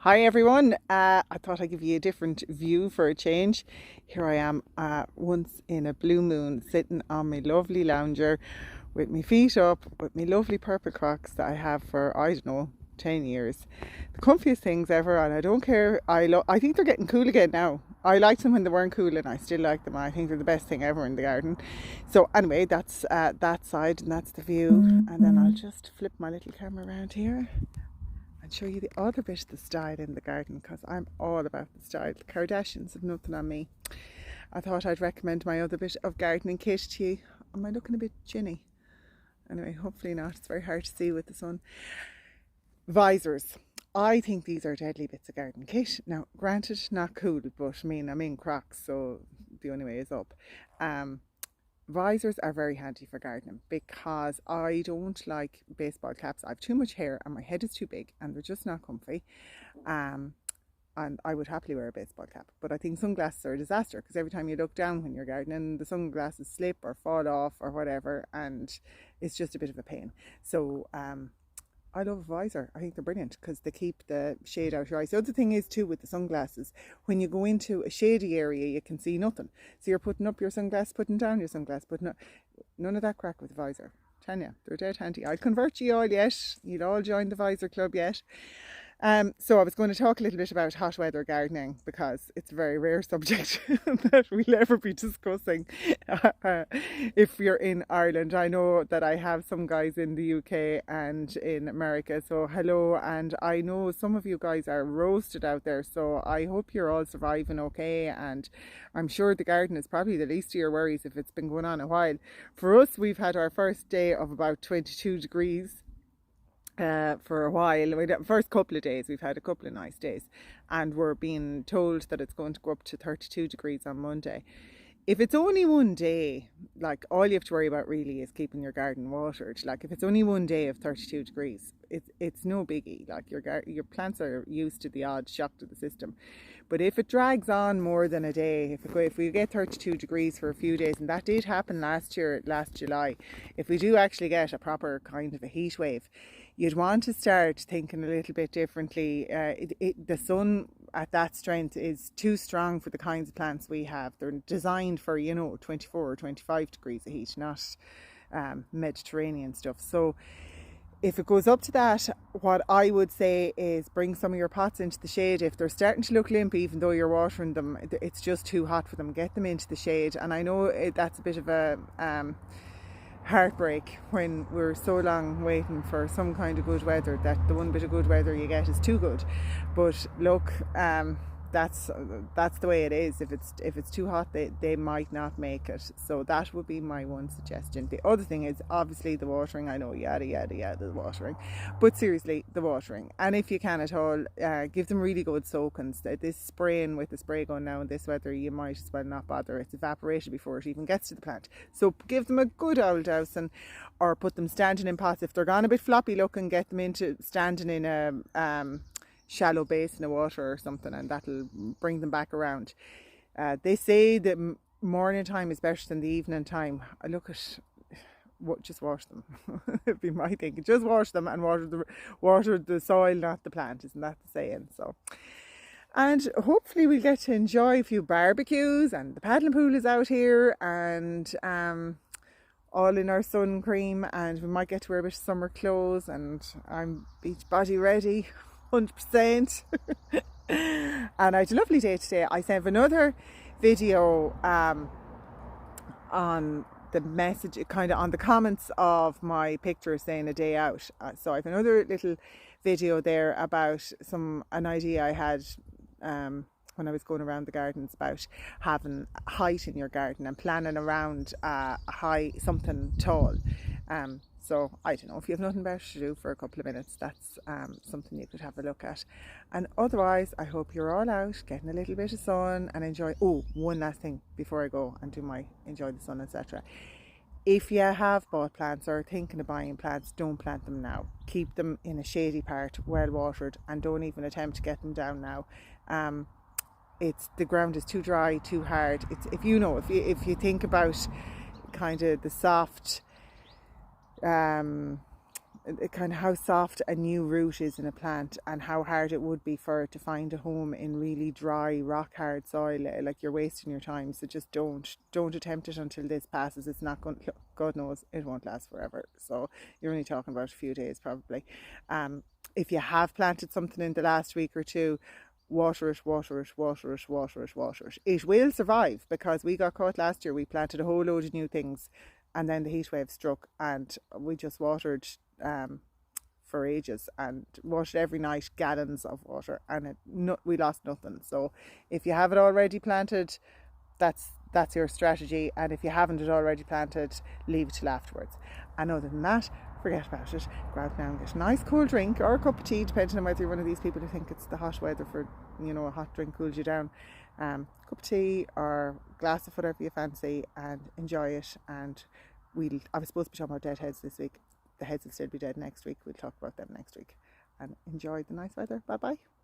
Hi everyone. I thought I'd give you a different view for a change. Here I am, once in a blue moon, sitting on my lovely lounger with my feet up, with my lovely purple Crocs that I have for, I don't know, 10 years. The comfiest things ever, and I don't care. I think they're getting cool again now. I liked them when they weren't cool, and I still like them. I think they're the best thing ever in the garden. So anyway, that's that side, and that's the view. And then I'll just flip my little camera around here and show you the other bit of the style in the garden, because I'm all about the style. The Kardashians have nothing on me. I thought I'd recommend my other bit of gardening kit to you. Am I looking a bit ginny? Anyway, hopefully not. It's very hard to see with the sun. Visors. I think these are deadly bits of garden kit. Now, granted, not cool, but I'm in Crocs, so the only way is up. Visors are very handy for gardening because I don't like baseball caps. I have too much hair and my head is too big and they're just not comfy. And I would happily wear a baseball cap. But I think sunglasses are a disaster because every time you look down when you're gardening, the sunglasses slip or fall off or whatever, and it's just a bit of a pain. So I love a visor. I think they're brilliant because they keep the shade out of your eyes. The other thing is too with the sunglasses, when you go into a shady area, you can see nothing. So you're putting up your sunglasses, putting down your sunglasses, putting up. None of that crack with the visor. Tell you, they're dead handy. I'll convert you all yet. You'll all join the visor club yet. So I was going to talk a little bit about hot weather gardening because it's a very rare subject that we'll ever be discussing if you're in Ireland. I know that I have some guys in the UK and in America, so hello, and I know some of you guys are roasted out there, so I hope you're all surviving okay, and I'm sure the garden is probably the least of your worries if it's been going on a while. For us, we've had our first day of about 22 degrees for a while. The first couple of days we've had a couple of nice days, and we're being told that it's going to go up to 32 degrees on Monday. If it's only one day, like, all you have to worry about really is keeping your garden watered. Like, if it's only one day of 32 degrees, it's no biggie. Like, your plants are used to the odd shock to the system. But if it drags on more than a day, if we get 32 degrees for a few days, and that did happen last July, if we do actually get a proper kind of a heat wave, you'd want to start thinking a little bit differently. The sun at that strength is too strong for the kinds of plants we have. They're designed for 24 or 25 degrees of heat, not Mediterranean stuff. So if it goes up to that, what I would say is bring some of your pots into the shade. If they're starting to look limp, even though you're watering them, it's just too hot for them. Get them into the shade. And I know that's a bit of a heartbreak when we're so long waiting for some kind of good weather that the one bit of good weather you get is too good. But look, that's the way it is. If it's too hot, they might not make it. So that would be my one suggestion. The other thing is obviously the watering. I know, yada the watering, but seriously, the watering. And if you can at all, give them really good soakings. This spraying with the spray gun now in this weather, you might as well not bother. It's evaporated before it even gets to the plant. So give them a good old dousing, or put them standing in pots. If they're gone a bit floppy looking, get them into standing in a shallow basin of water or something, and that'll bring them back around. They say that morning time is better than the evening time. I look at just wash them. It'd be my thinking. Just wash them and water the soil, not the plant. Isn't that the saying? So, and hopefully we'll get to enjoy a few barbecues, and the paddling pool is out here, and all in our sun cream, and we might get to wear a bit of summer clothes, and I'm beach body ready. 100%. And I had a lovely day today. I sent another video on the message, kind of on the comments of my picture saying a day out. So I have another little video there about an idea I had when I was going around the gardens about having height in your garden and planning around something tall. So I don't know, if you have nothing better to do for a couple of minutes, that's something you could have a look at. And otherwise, I hope you're all out getting a little bit of sun and enjoy. Oh, one last thing before I go and do my enjoy the sun, etc. If you have bought plants or are thinking of buying plants, don't plant them now. Keep them in a shady part, well watered, and don't even attempt to get them down now. The ground is too dry, too hard. If you think about kind of the soft kind of how soft a new root is in a plant and how hard it would be for it to find a home in really dry, rock hard soil. Like, you're wasting your time. So just don't attempt it until this passes. It's not going. God knows it won't last forever. So you're only talking about a few days probably. If you have planted something in the last week or two, water it, water it, water it, water it, water it. It will survive, because we got caught last year. We planted a whole load of new things, and then the heat wave struck, and we just watered for ages, and watered every night, gallons of water, and we lost nothing. So if you have it already planted, that's your strategy, and if you haven't it already planted, leave it till afterwards. And other than that, forget about it. Go out now and get a nice cold drink or a cup of tea, depending on whether you're one of these people who think it's the hot weather for, a hot drink cools you down. Cup of tea or glass of whatever you fancy, and enjoy it. And I was supposed to be talking about dead heads this week. The heads will still be dead next week. We'll talk about them next week. And enjoy the nice weather. Bye bye.